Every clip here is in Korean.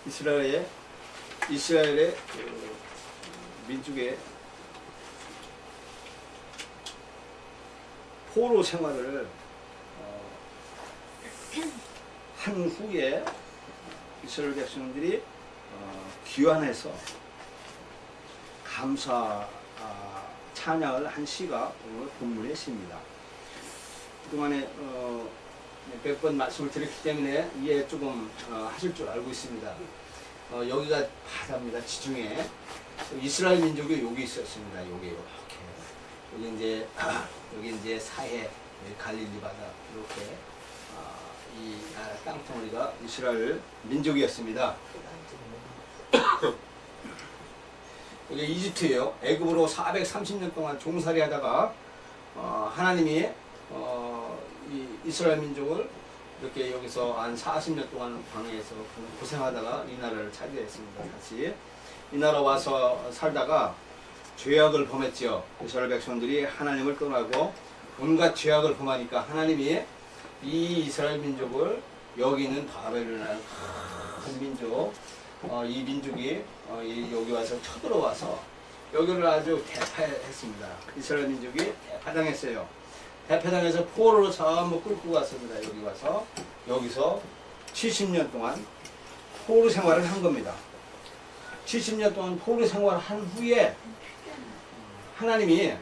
이스라엘의 그 민족의 포로 생활을 한 후에 이스라엘 백성들이 귀환해서 감사 찬양을 한 시가 오늘 본문의 시입니다. 그동안에 몇 번 말씀을 드렸기 때문에 이해 조금 하실 줄 알고 있습니다. 여기가 바다입니다. 지중해. 이스라엘 민족이 여기 있었습니다. 여기 이렇게 여기 이제 사해, 갈릴리 바다 이렇게 이 땅덩어리가 이스라엘 민족이었습니다. 여기 이집트예요. 애굽으로 430년 동안 종살이 하다가 하나님이 이 이스라엘 민족을 이렇게 여기서 한 40년 동안 광야에서 고생하다가 이 나라를 차지했습니다. 다시 이 나라 와서 살다가 죄악을 범했지요. 이스라엘 백성들이 하나님을 떠나고 온갖 죄악을 범하니까 하나님이 이 이스라엘 민족을 여기 있는 바벨론이라는 큰 민족, 이 민족이 여기 와서 쳐들어와서 여기를 아주 대파했습니다. 이스라엘 민족이 대파당했어요. 대파당해서 포로로 전부 끌고 갔습니다. 여기 와서 여기서 70년 동안 포로 생활을 한 겁니다. 70년 동안 포로 생활을 한 후에 하나님이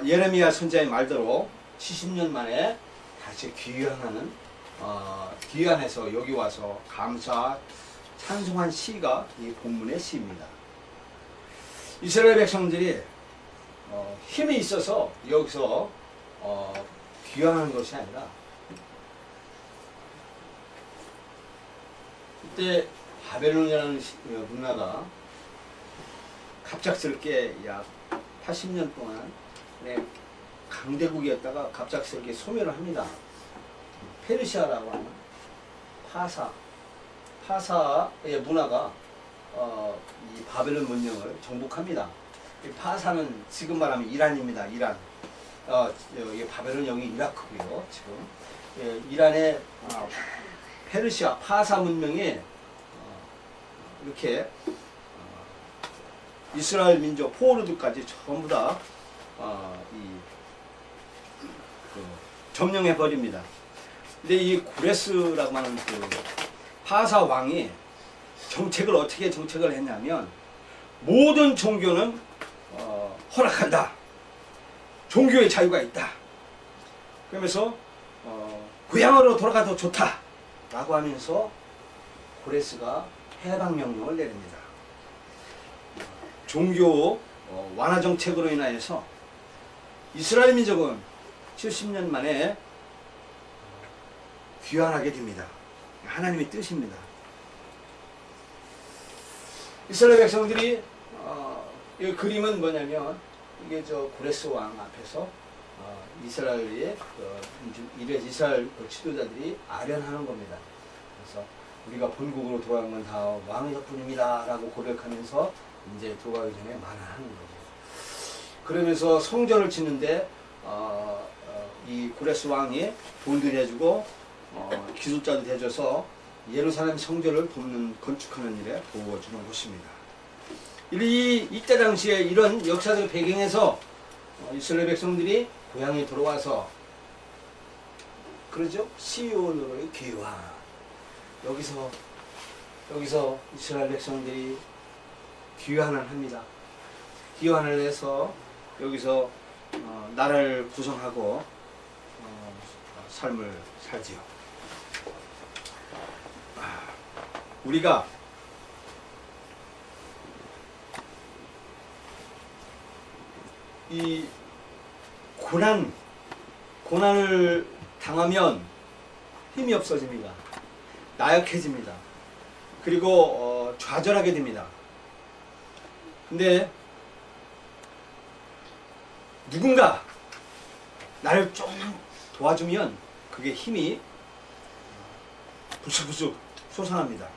예레미야 선지자의 말대로 70년 만에 다시 귀환해서 여기 와서 감사 찬송한 시가 이 본문의 시입니다. 이스라엘 백성들이 힘이 있어서 여기서 귀환하는 것이 아니라 그때 바벨론이라는 문화가 갑작스럽게 약 80년 동안 강대국이었다가 갑작스럽게 소멸을 합니다. 페르시아라고 하는 파사의 문화가 이 바벨론 문명을 정복합니다. 이 파사는 지금 말하면 이란입니다. 이란. 여기 바벨론 여기 이라크고요. 지금 이란의 페르시아 파사 문명이 이렇게 이스라엘 민족 포로들까지 전부 다 점령해 버립니다. 근데 이 고레스라고 하는 그 파사 왕이 어떻게 정책을 했냐면 모든 종교는 허락한다. 종교의 자유가 있다. 그러면서 고향으로 돌아가도 좋다. 라고 하면서 고레스가 해방명령을 내립니다. 종교 완화 정책으로 인하여서 이스라엘 민족은 70년 만에 귀환하게 됩니다. 하나님의 뜻입니다. 이스라엘 백성들이 이 그림은 뭐냐면 이게 저 고레스 왕 앞에서 이스라엘의 이스라엘 지도자들이 아련하는 겁니다. 그래서 우리가 본국으로 돌아간 건 다 왕의 덕분입니다. 라고 고백하면서 이제 돌아가기 전에 만회하는 거죠. 그러면서 성전을 짓는데 이 고레스 왕이 돈도 내주고 기술자도 대줘서 예루살렘 성전을 건축하는 일에 도와주는 곳입니다. 이때 당시에 이런 역사적 배경에서 이스라엘 백성들이 고향에 들어와서 그러죠? 시온으로의 귀환. 여기서 이스라엘 백성들이 귀환을 합니다. 귀환을 해서 여기서 나라를 구성하고 삶을 살지요. 우리가 이 고난을 당하면 힘이 없어집니다. 나약해집니다. 그리고 좌절하게 됩니다. 근데 누군가 나를 좀 도와주면 그게 힘이 불쑥불쑥 솟아납니다.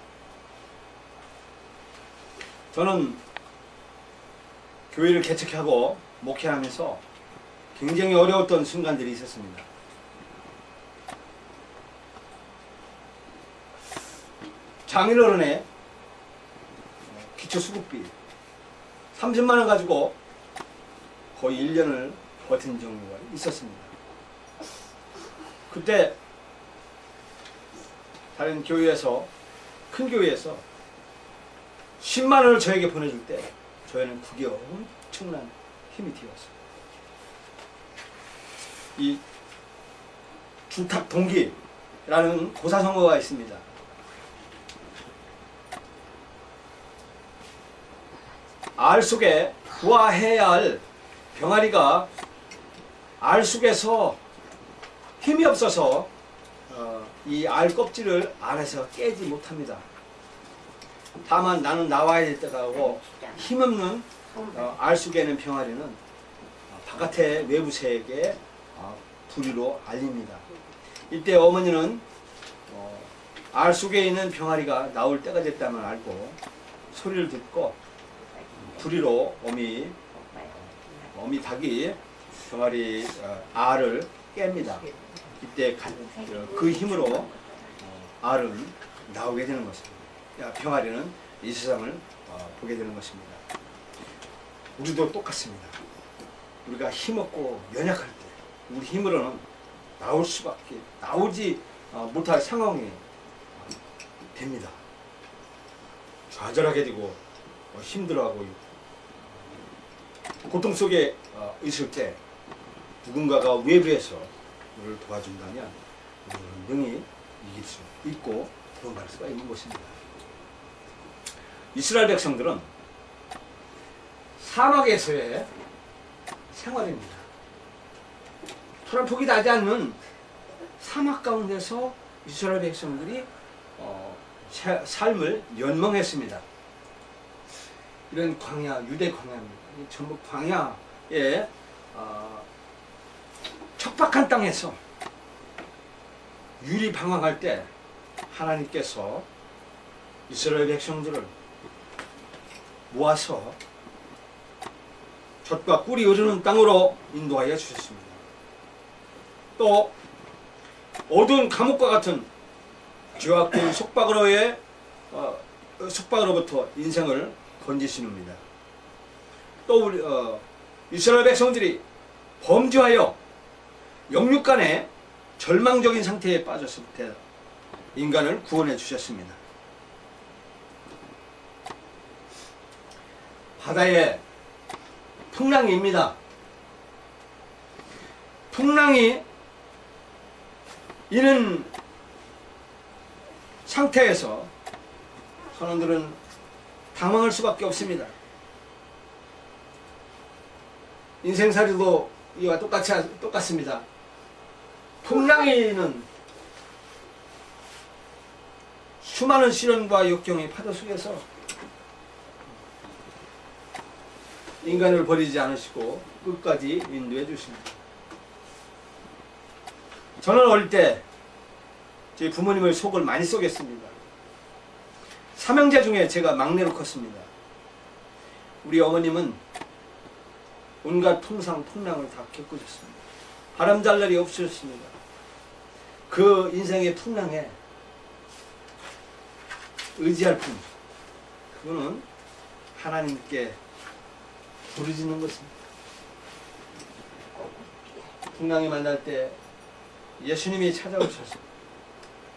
저는 교회를 개척하고 목회하면서 굉장히 어려웠던 순간들이 있었습니다. 장인어른의 기초수급비 30만 원 가지고 거의 1년을 버틴 경우가 있었습니다. 그때 다른 교회에서, 큰 교회에서 10만 원을 저에게 보내줄 때 저희는 그게 엄청난 힘이 되었어요. 이 주탁동기라는 고사성어가 있습니다. 알 속에 부화해야 할 병아리가 알 속에서 힘이 없어서 이 알 껍질을 안에서 깨지 못합니다. 다만 나는 나와야 될 때가 오고 힘없는 알 속에 있는 병아리는 바깥의 외부 세계에 불의로 알립니다. 이때 어머니는 알 속에 있는 병아리가 나올 때가 됐다면 알고 소리를 듣고 불의로 어미 닭이 병아리 알을 깹니다. 이때 그 힘으로 알은 나오게 되는 것입니다. 병아리는 이 세상을 보게 되는 것입니다. 우리도 똑같습니다. 우리가 힘없고 연약할 때 우리 힘으로는 나오지 못할 상황이 됩니다. 좌절하게 되고 힘들어하고 고통 속에 있을 때 누군가가 외부에서 우리를 도와준다면 우리는 능히 이길 수 있고 도망갈 수가 있는 것입니다. 이스라엘 백성들은 사막에서의 생활입니다. 토란폭이 나지 않는 사막 가운데서 이스라엘 백성들이 삶을 연명했습니다. 이런 광야, 유대 광야입니다. 전부 광야에 척박한 땅에서 유리방황할 때 하나님께서 이스라엘 백성들을 모아서 젖과 꿀이 흐르는 땅으로 인도하여 주셨습니다. 또 어두운 감옥과 같은 죄악된 속박으로부터 인생을 건지시옵니다. 또 우리 이스라엘 백성들이 범죄하여 영육간의 절망적인 상태에 빠졌을 때 인간을 구원해 주셨습니다. 바다에 풍랑입니다. 풍랑이 이는 상태에서 선원들은 당황할 수밖에 없습니다. 인생살이도 이와 똑같습니다. 풍랑이는 수많은 시련과 역경의 파도 속에서 인간을 버리지 않으시고 끝까지 인도해 주십니다. 저는 어릴 때 저희 부모님을 속을 많이 쏘겠습니다. 삼형제 중에 제가 막내로 컸습니다. 우리 어머님은 온갖 풍상, 풍랑을 다 겪으셨습니다. 바람 잘 날이 없으셨습니다. 그 인생의 풍랑에 의지할 뿐, 그거는 하나님께 부르짖는 것입니다. 풍랑이 만날 때 예수님이 찾아오셔서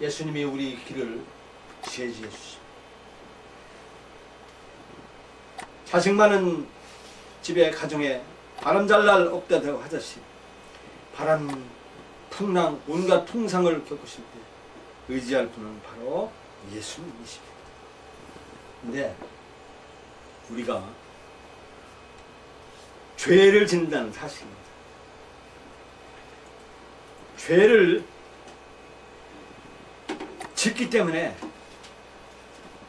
예수님이 우리 길을 제지해 주십니다. 자식 많은 집에 가정에 바람 잘 날 없다고 하듯이 바람, 풍랑, 온갖 풍상을 겪으실 때 의지할 분은 바로 예수님이십니다. 근데 우리가 죄를 짓는다는 사실입니다. 죄를 짓기 때문에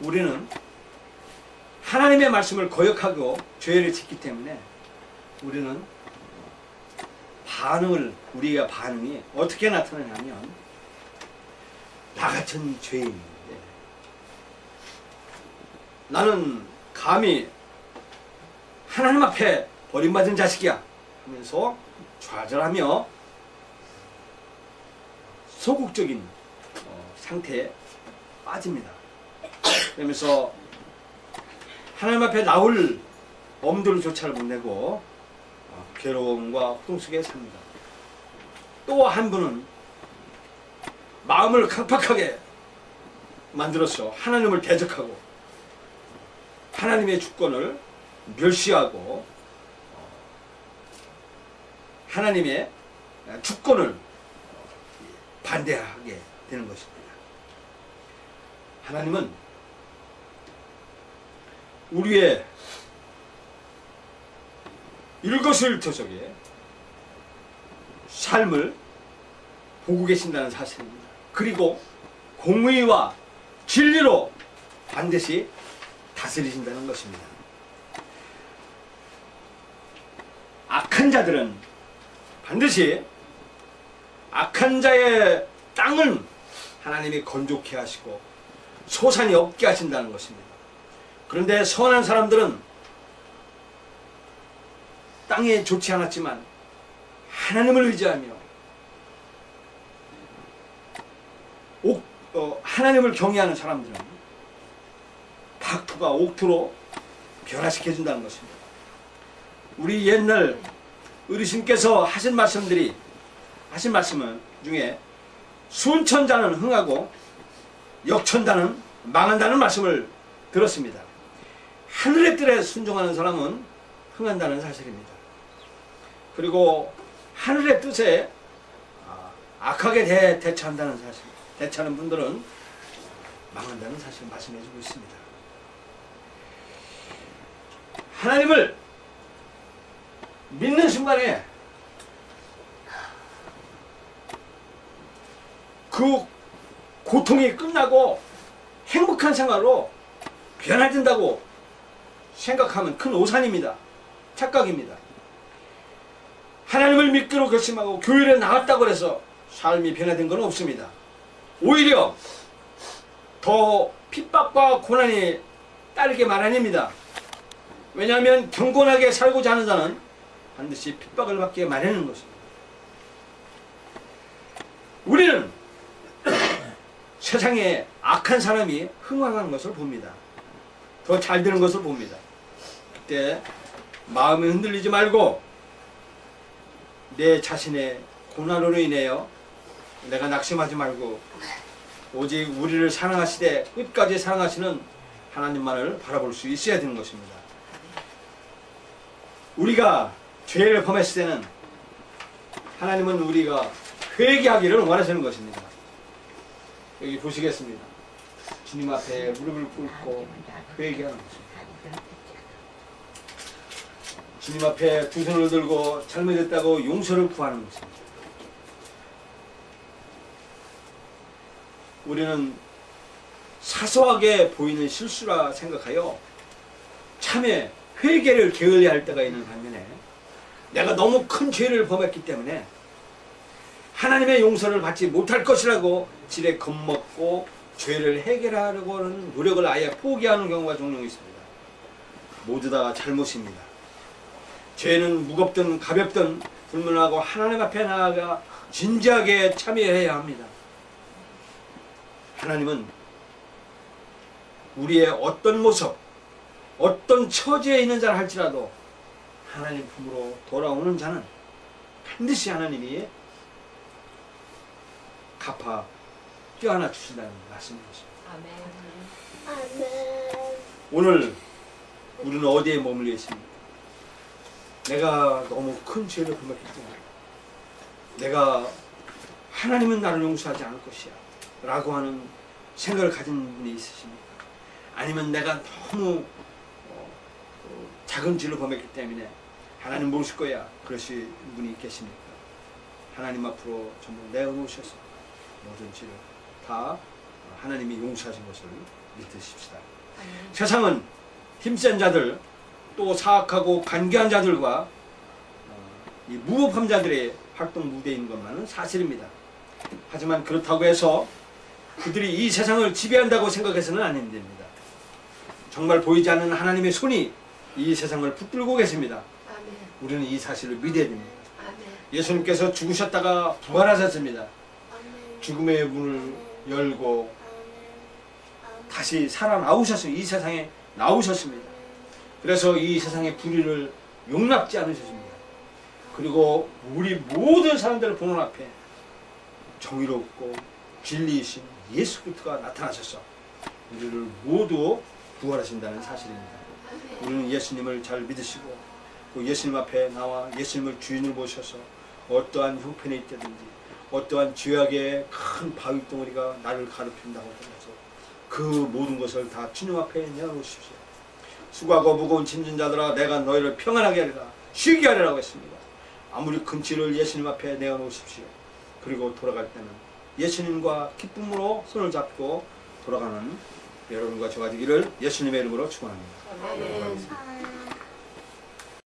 우리는 하나님의 말씀을 거역하고 죄를 짓기 때문에 우리는 우리가 반응이 어떻게 나타나냐면 나 같은 죄인인데 나는 감히 하나님 앞에 버림받은 자식이야 하면서 좌절하며 소극적인 상태에 빠집니다. 그러면서 하나님 앞에 나올 엄두조차를 못 내고 괴로움과 고통 속에 삽니다. 또 한 분은 마음을 강팍하게 만들어서 하나님을 대적하고 하나님의 주권을 멸시하고 하나님의 주권을 반대하게 되는 것입니다. 하나님은 우리의 일거수일투족의 삶을 보고 계신다는 사실입니다. 그리고 공의와 진리로 반드시 다스리신다는 것입니다. 악한 자들은 반드시 악한 자의 땅을 하나님이 건조케 하시고 소산이 없게 하신다는 것입니다. 그런데 선한 사람들은 땅에 좋지 않았지만 하나님을 의지하며 하나님을 경외하는 사람들은 박토가 옥토로 변화시켜준다는 것입니다. 우리 옛날 어르신께서 하신 말씀 중에 순천자는 흥하고 역천자는 망한다는 말씀을 들었습니다. 하늘의 뜻에 순종하는 사람은 흥한다는 사실입니다. 그리고 하늘의 뜻에 악하게 대처한다는 사실, 대처하는 분들은 망한다는 사실을 말씀해주고 있습니다. 하나님을 믿는 순간에 그 고통이 끝나고 행복한 생활로 변화된다고 생각하면 큰 오산입니다. 착각입니다. 하나님을 믿기로 결심하고 교회에 나왔다고 해서 삶이 변화된 건 없습니다. 오히려 더 핍박과 고난이 따르게 마련입니다. 왜냐하면 경건하게 살고자 하는 자는 반드시 핍박을 받게 마련인 것입니다. 우리는 세상에 악한 사람이 흥황하는 것을 봅니다. 더 잘 되는 것을 봅니다. 그때 마음이 흔들리지 말고 내 자신의 고난으로 인하여 내가 낙심하지 말고 오직 우리를 사랑하시되 끝까지 사랑하시는 하나님만을 바라볼 수 있어야 되는 것입니다. 우리가 죄를 범했을 때는 하나님은 우리가 회개하기를 원하시는 것입니다. 여기 보시겠습니다. 주님 앞에 무릎을 꿇고 회개하는 것입니다. 주님 앞에 두 손을 들고 잘못했다고 용서를 구하는 것입니다. 우리는 사소하게 보이는 실수라 생각하여 참에 회개를 게을리할 할 때가 있는 반면에 내가 너무 큰 죄를 범했기 때문에 하나님의 용서를 받지 못할 것이라고 지레 겁먹고 죄를 해결하려고 하는 노력을 아예 포기하는 경우가 종종 있습니다. 모두 다 잘못입니다. 죄는 무겁든 가볍든 불문하고 하나님 앞에 나아가 진지하게 참여해야 합니다. 하나님은 우리의 어떤 모습, 어떤 처지에 있는 자를 할지라도 하나님 품으로 돌아오는 자는 반드시 하나님이 갚아 껴안아 주신다는 말씀인 것입니다. 아멘. 오늘 우리는 어디에 머물러 있습니까? 내가 너무 큰 죄를 범했기 때문에 내가 하나님은 나를 용서하지 않을 것이야 라고 하는 생각을 가진 분이 있으십니까? 아니면 내가 너무 작은 죄를 범했기 때문에 하나님 모르실 거야 그러신 분이 계십니까? 하나님 앞으로 전부 내어놓으셔서 모든 죄를 다 하나님이 용서하신 것을 믿으십시다. 세상은 힘센 자들 또 사악하고 간교한 자들과 이 무법한 자들의 활동 무대인 것만은 사실입니다. 하지만 그렇다고 해서 그들이 이 세상을 지배한다고 생각해서는 안 됩니다. 정말 보이지 않는 하나님의 손이 이 세상을 붙들고 계십니다. 우리는 이 사실을 믿어야 됩니다. 예수님께서 죽으셨다가 부활하셨습니다. 죽음의 문을 열고 다시 살아나오셨습니다. 이 세상에 나오셨습니다. 그래서 이 세상의 불의를 용납지 않으셨습니다. 그리고 우리 모든 사람들을 보는 앞에 정의롭고 진리이신 예수 그리스도가 나타나셔서 우리를 모두 구원하신다는 사실입니다. 우리는 예수님을 잘 믿으시고 그 예수님 앞에 나와 예수님을 주인으로 모셔서 어떠한 형편에 있다든지 어떠한 죄악의 큰 바위덩어리가 나를 가르친다고 하면서 그 모든 것을 다 주님 앞에 내어놓으십시오. 수고하고 무거운 짐진 자들아 내가 너희를 평안하게 하리라 쉬게 하리라고 했습니다. 아무리 큰 짐을 예수님 앞에 내어놓으십시오. 그리고 돌아갈 때는 예수님과 기쁨으로 손을 잡고 돌아가는 여러분과 저가 되기를 예수님의 이름으로 축원합니다.